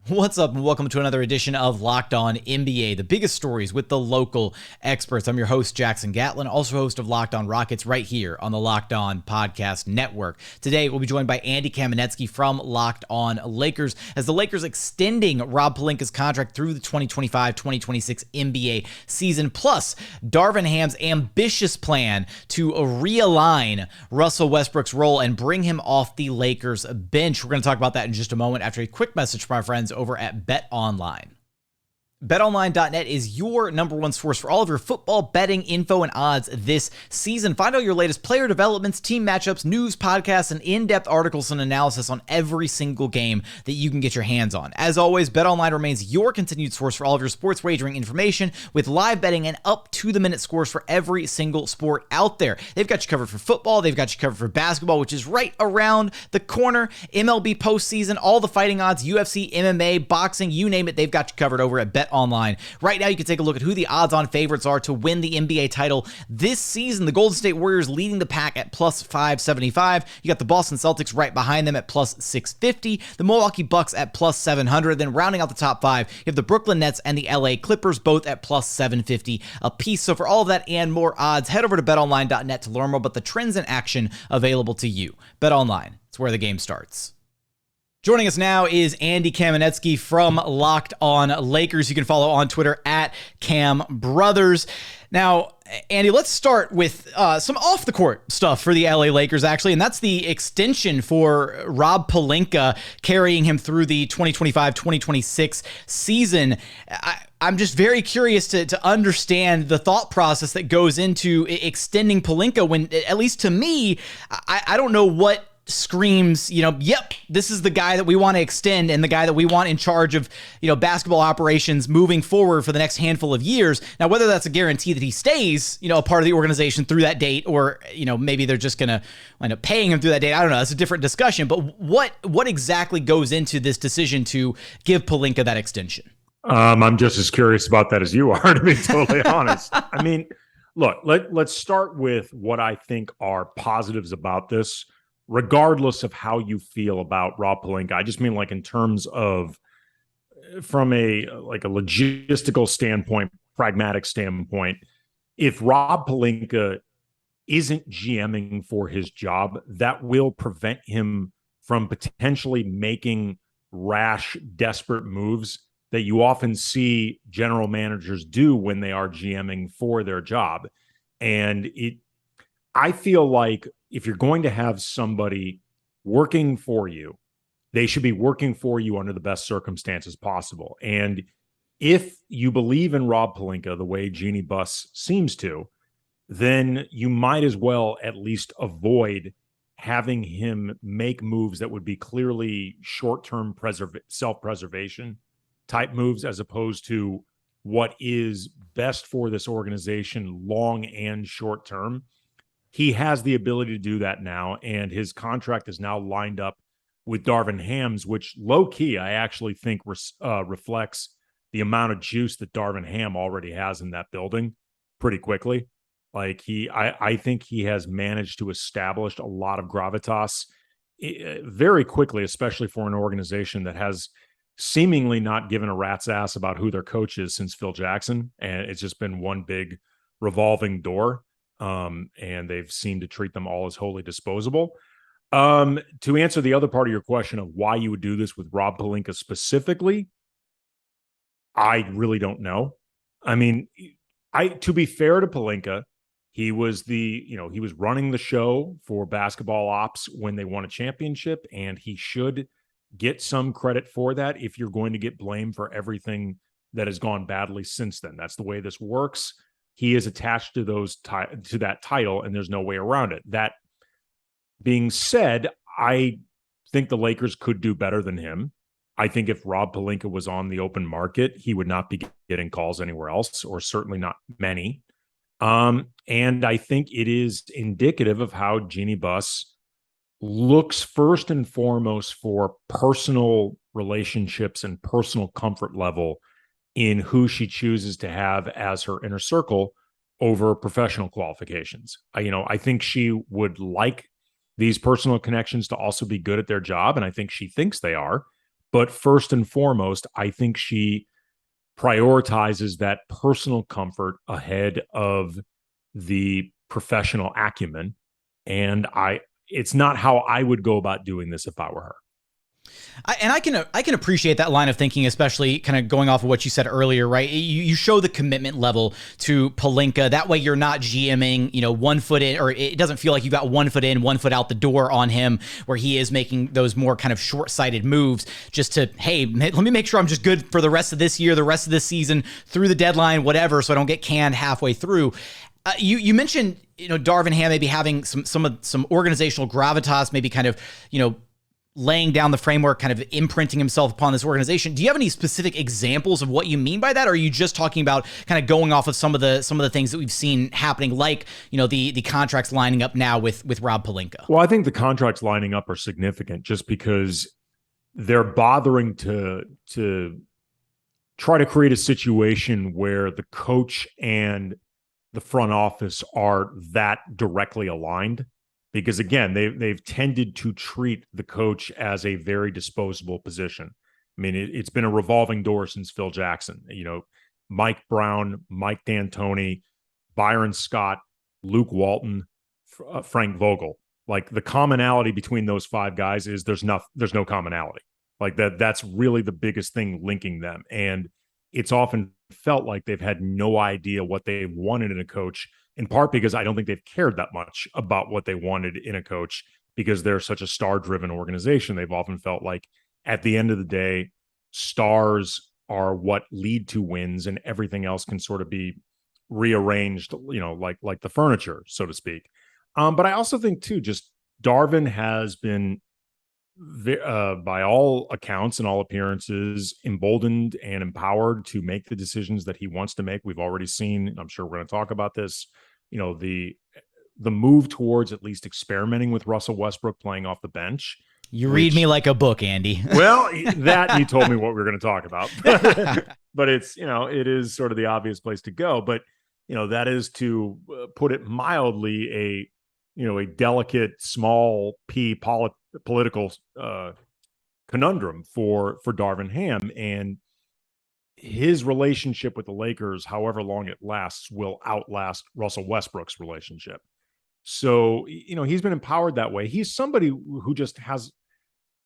What's up, and welcome to another edition of Locked On NBA, the biggest stories with the local experts. I'm your host, Jackson Gatlin, also host of Locked On Rockets right here on the Locked On Podcast Network. Today, we'll be joined by Andy Kamenetzky from Locked On Lakers as the Lakers extending Rob Pelinka's contract through the 2025-2026 NBA season, plus Darvin Ham's ambitious plan to realign Russell Westbrook's role and bring him off the Lakers bench. We're going to talk about that in just a moment after a quick message from our friends over at BetOnline. BetOnline.net is your number one source for all of your football betting info and odds this season. Find all your latest player developments, team matchups, news, podcasts, and in-depth articles and analysis on every single game that you can get your hands on. As always, BetOnline remains your continued source for all of your sports wagering information with live betting and up-to-the-minute scores for every single sport out there. They've got you covered for football. They've got you covered for basketball, which is right around the corner. MLB postseason, all the fighting odds, UFC, MMA, boxing, you name it, they've got you covered over at BetOnline. Right now, you can take a look at who the odds-on favorites are to win the NBA title this season. The Golden State Warriors leading the pack at plus 575. You got the Boston Celtics right behind them at plus 650. The Milwaukee Bucks at plus 700. Then rounding out the top five, you have the Brooklyn Nets and the LA Clippers both at plus 750 apiece. So for all of that and more odds, head over to betonline.net to learn more about the trends in action available to you. BetOnline, it's where the game starts. Joining us now is Andy Kamenetzky from Locked On Lakers. You can follow on Twitter at Cam Brothers. Now, Andy, let's start with some off-the-court stuff for the LA Lakers, actually, and that's the extension for Rob Pelinka, carrying him through the 2025-2026 season. I'm just very curious to understand the thought process that goes into extending Pelinka when, at least to me, I don't know what screams, yep, this is the guy that we want to extend and the guy that we want in charge of, basketball operations moving forward for the next handful of years. Now, whether that's a guarantee that he stays, a part of the organization through that date, or, maybe they're just going to wind up paying him through that date. I don't know. That's a different discussion. But what exactly goes into this decision to give Pelinka that extension? I'm just as curious about that as you are, to be totally honest. I mean, look, let's start with what I think are positives about this, regardless of how you feel about Rob Pelinka. I just mean like in terms of from a logistical standpoint, pragmatic standpoint, if Rob Pelinka isn't GMing for his job, that will prevent him from potentially making rash, desperate moves that you often see general managers do when they are GMing for their job. And I feel like if you're going to have somebody working for you, they should be working for you under the best circumstances possible. And if you believe in Rob Pelinka the way Jeannie Buss seems to, then you might as well at least avoid having him make moves that would be clearly short-term self-preservation type moves, as opposed to what is best for this organization long and short term. He has the ability to do that now, and his contract is now lined up with Darvin Ham's, which low-key I actually think reflects the amount of juice that Darvin Ham already has in that building pretty quickly. Like I think he has managed to establish a lot of gravitas very quickly, especially for an organization that has seemingly not given a rat's ass about who their coach is since Phil Jackson, and it's just been one big revolving door. And they've seemed to treat them all as wholly disposable. To answer the other part of your question of why you would do this with Rob Pelinka specifically, I really don't know. I mean, to be fair to Pelinka, he was he was running the show for basketball ops when they won a championship, and he should get some credit for that if you're going to get blamed for everything that has gone badly since then. That's the way this works. He is attached to to that title, and there's no way around it. That being said, I think the Lakers could do better than him. I think if Rob Pelinka was on the open market, he would not be getting calls anywhere else, or certainly not many. And I think it is indicative of how Jeannie Buss looks first and foremost for personal relationships and personal comfort level in who she chooses to have as her inner circle over professional qualifications. I think she would like these personal connections to also be good at their job, and I think she thinks they are. But first and foremost, I think she prioritizes that personal comfort ahead of the professional acumen. And it's not how I would go about doing this if I were her. I can appreciate that line of thinking, especially kind of going off of what you said earlier, right? You show the commitment level to Pelinka. That way you're not GMing, 1 foot in, or it doesn't feel like you got 1 foot in, 1 foot out the door on him, where he is making those more kind of short-sighted moves just to, hey, let me make sure I'm just good for the rest of this year, the rest of this season, through the deadline, whatever, so I don't get canned halfway through. You mentioned, Darvin Ham maybe having some organizational gravitas, maybe kind of, laying down the framework, kind of imprinting himself upon this organization. Do you have any specific examples of what you mean by that? Or are you just talking about kind of going off of some of the things that we've seen happening, like, the contracts lining up now with Rob Pelinka? Well, I think the contracts lining up are significant just because they're bothering to try to create a situation where the coach and the front office are that directly aligned. Because again, they've tended to treat the coach as a very disposable position. I mean, it's been a revolving door since Phil Jackson. Mike Brown, Mike D'Antoni, Byron Scott, Luke Walton, Frank Vogel. Like, the commonality between those 5 guys is there's no commonality. Like that's really the biggest thing linking them. And it's often felt like they've had no idea what they wanted in a coach, in part because I don't think they've cared that much about what they wanted in a coach, because they're such a star-driven organization. They've often felt like at the end of the day, stars are what lead to wins, and everything else can sort of be rearranged, like the furniture, so to speak. But I also think too, just Darvin has been, by all accounts and all appearances, emboldened and empowered to make the decisions that he wants to make. We've already seen, I'm sure we're going to talk about this, the move towards at least experimenting with Russell Westbrook playing off the bench. You read me like a book, Andy. Well, that you told me what we were going to talk about. But it's, it is sort of the obvious place to go. But, that is, to put it mildly, a delicate, small p political conundrum for Darvin Ham. And his relationship with the Lakers, however long it lasts, will outlast Russell Westbrook's relationship. So, he's been empowered that way. He's somebody who just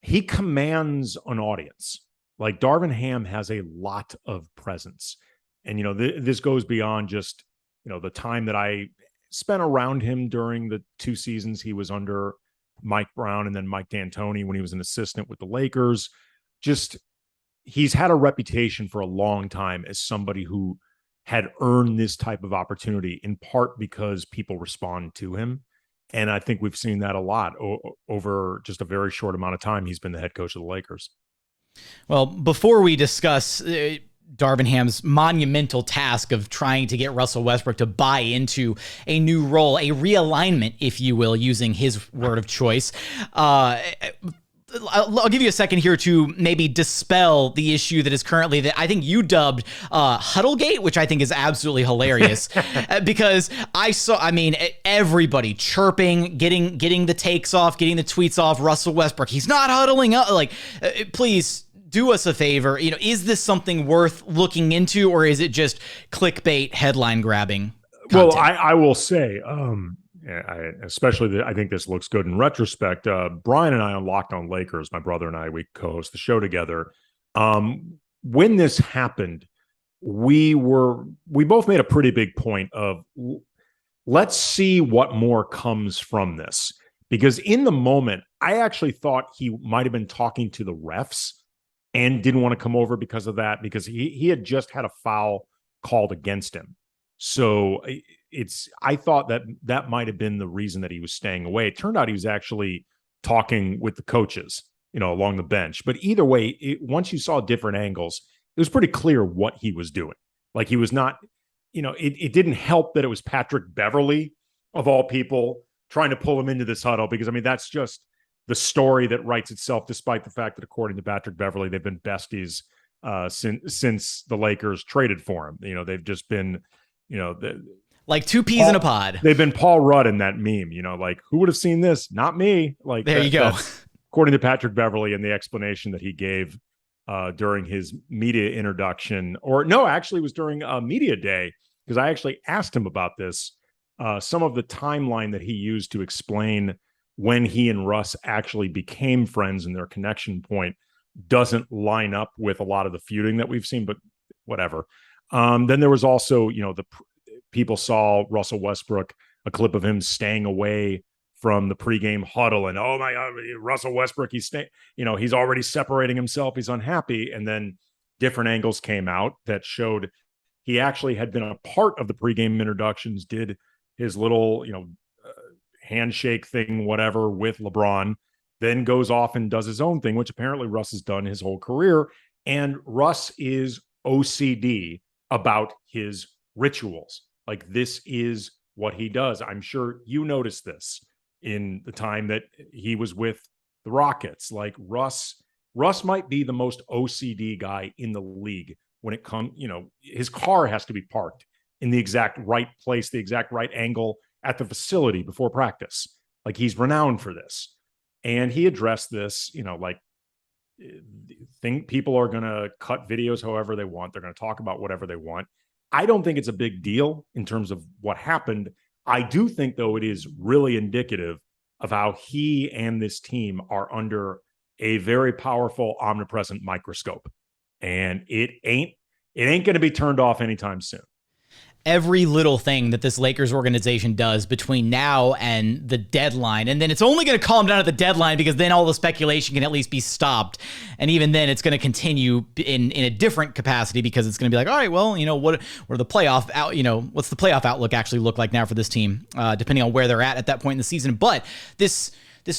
he commands an audience. Like, Darvin Ham has a lot of presence. And, this goes beyond just, the time that I spent around him during the 2 seasons he was under Mike Brown and then Mike D'Antoni when he was an assistant with the Lakers. Just, he's had a reputation for a long time as somebody who had earned this type of opportunity, in part because people respond to him. And I think we've seen that a lot over just a very short amount of time he's been the head coach of the Lakers. Well, before we discuss Darvin Ham's monumental task of trying to get Russell Westbrook to buy into a new role, a realignment, if you will, using his word of choice, I'll give you a second here to maybe dispel the issue that is currently, that I think you dubbed huddlegate, which I think is absolutely hilarious because everybody chirping, getting the takes off, getting the tweets off. Russell Westbrook, he's not huddling up. Please do us a favor. You know, is this something worth looking into, or is it just clickbait headline grabbing content? Well, I will say, I think this looks good in retrospect. Brian and I on Locked On Lakers, my brother and I, we co-host the show together. When this happened, we both made a pretty big point of, let's see what more comes from this. Because in the moment, I actually thought he might have been talking to the refs and didn't want to come over because of that, because he had just had a foul called against him. So I thought that might have been the reason that he was staying away. It turned out he was actually talking with the coaches, along the bench. But either way, once you saw different angles, it was pretty clear what he was doing. Like, he was not, it didn't help that it was Patrick Beverley, of all people, trying to pull him into this huddle, because, that's just the story that writes itself, despite the fact that, according to Patrick Beverley, they've been besties since the Lakers traded for him. They've just been, like two peas in a pod. They've been Paul Rudd in that meme, like, who would have seen this? Not me. Like, there you go. According to Patrick Beverley and the explanation that he gave during his media introduction, or no, actually it was during media day, because I actually asked him about this. Some of the timeline that he used to explain when he and Russ actually became friends and their connection point doesn't line up with a lot of the feuding that we've seen, but whatever. Then there was also, people saw Russell Westbrook, a clip of him staying away from the pregame huddle, and oh my God, Russell Westbrook, he's already separating himself. He's unhappy. And then different angles came out that showed he actually had been a part of the pregame introductions, did his little, handshake thing, whatever, with LeBron, then goes off and does his own thing, which apparently Russ has done his whole career. And Russ is OCD about his rituals. Like, this is what he does. I'm sure you noticed this in the time that he was with the Rockets. Like, Russ might be the most OCD guy in the league when it comes, his car has to be parked in the exact right place, the exact right angle at the facility before practice. Like, he's renowned for this. And he addressed this, think people are going to cut videos however they want. They're going to talk about whatever they want. I don't think it's a big deal in terms of what happened. I do think, though, it is really indicative of how he and this team are under a very powerful, omnipresent microscope. And it ain't going to be turned off anytime soon. Every little thing that this Lakers organization does between now and the deadline, and then it's only going to calm down at the deadline, because then all the speculation can at least be stopped. And even then, it's going to continue in a different capacity, because it's going to be like, all right, well, what are the playoff out? What's the playoff outlook actually look like now for this team, depending on where they're at that point in the season. But this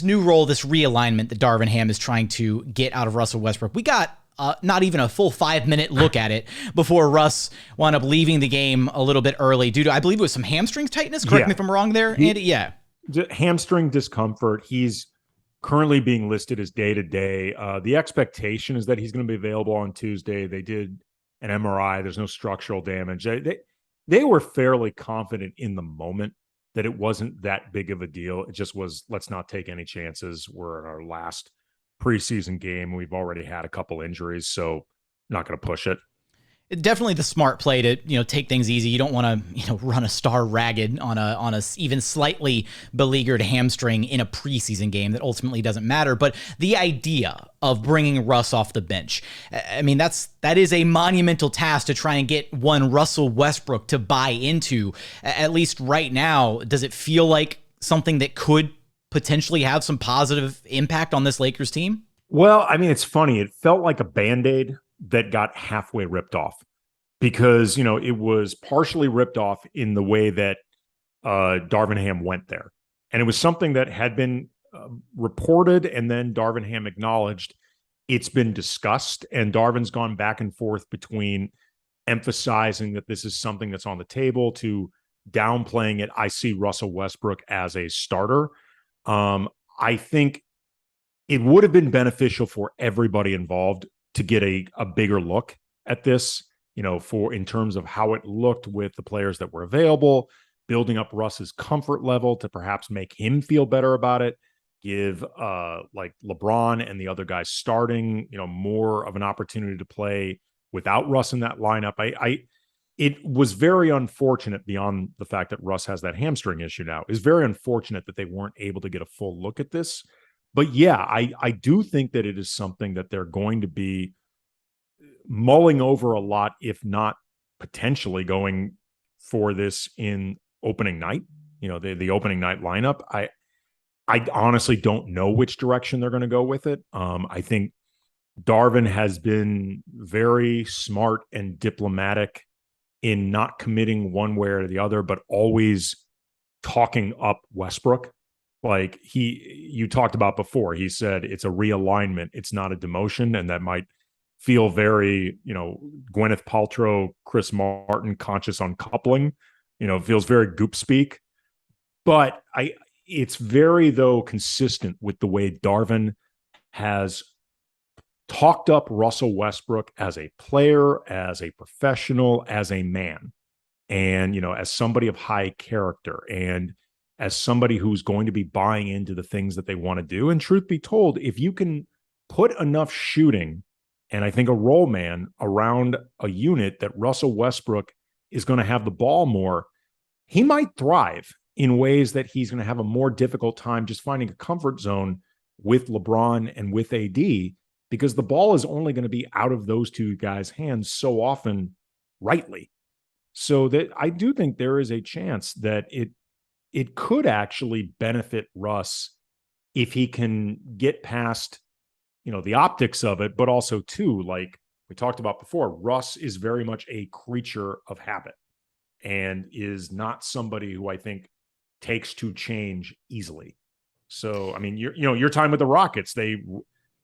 new role, this realignment that Darvin Ham is trying to get out of Russell Westbrook, we got not even a full 5-minute look at it before Russ wound up leaving the game a little bit early due to, I believe it was some hamstring tightness. Correct me if I'm wrong there, Andy. Yeah. Hamstring discomfort. He's currently being listed as day-to-day. The expectation is that he's going to be available on Tuesday. They did an MRI. There's no structural damage. They were fairly confident in the moment that it wasn't that big of a deal. It just was, let's not take any chances. We're in our last preseason game. We've already had a couple injuries, so not going to push it. Definitely the smart play to, take things easy. You don't want to, run a star ragged on a even slightly beleaguered hamstring in a preseason game that ultimately doesn't matter. But the idea of bringing Russ off the bench, I mean, that is a monumental task to try and get one Russell Westbrook to buy into. At least right now, does it feel like something that could potentially have some positive impact on this Lakers team? Well, I mean, it's funny. It felt like a Band-Aid that got halfway ripped off, because, it was partially ripped off in the way that Darvin Ham went there. And it was something that had been reported, and then Darvin Ham acknowledged it's been discussed. And Darvin's gone back and forth between emphasizing that this is something that's on the table to downplaying it. I see Russell Westbrook as a starter. I think it would have been beneficial for everybody involved to get a bigger look at this, in terms of how it looked with the players that were available, building up Russ's comfort level to perhaps make him feel better about it, give like LeBron and the other guys starting, more of an opportunity to play without Russ in that lineup. It was very unfortunate, beyond the fact that Russ has that hamstring issue now. It's very unfortunate that they weren't able to get a full look at this. But yeah, I do think that it is something that they're going to be mulling over a lot, if not potentially going for this in opening night, the opening night lineup. I honestly don't know which direction they're going to go with it. I think Darvin has been very smart and diplomatic in not committing one way or the other, but always talking up Westbrook. Like you talked about before, he said it's a realignment. It's not a demotion. And that might feel very, Gwyneth Paltrow, Chris Martin, conscious uncoupling, it feels very goop speak, but it's very, though, consistent with the way Darvin has talked up Russell Westbrook as a player, as a professional, as a man, and, as somebody of high character, and as somebody who's going to be buying into the things that they want to do. And truth be told, if you can put enough shooting And I think a roll man around a unit that Russell Westbrook is going to have the ball more, he might thrive in ways that he's going to have a more difficult time just finding a comfort zone with LeBron and with AD, because the ball is only going to be out of those two guys' hands so often rightly. So that I do think there is a chance that it could actually benefit Russ if he can get past, the optics of it, but also too, like we talked about before, Russ is very much a creature of habit and is not somebody who I think takes to change easily. So, I mean, your time with the Rockets, they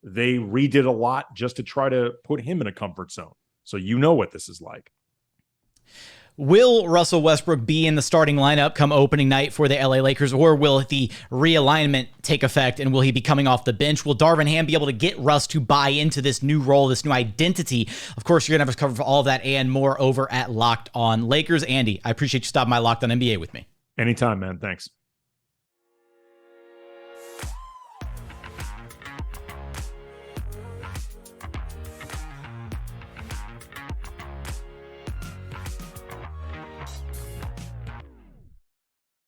redid a lot just to try to put him in a comfort zone. So what this is like. Will Russell Westbrook be in the starting lineup come opening night for the LA Lakers, or will the realignment take effect and will he be coming off the bench? Will Darvin Ham be able to get Russ to buy into this new role, this new identity? Of course, you're going to have us cover for all of that and more over at Locked On Lakers. Andy, I appreciate you stopping by Locked On NBA with me. Anytime, man. Thanks.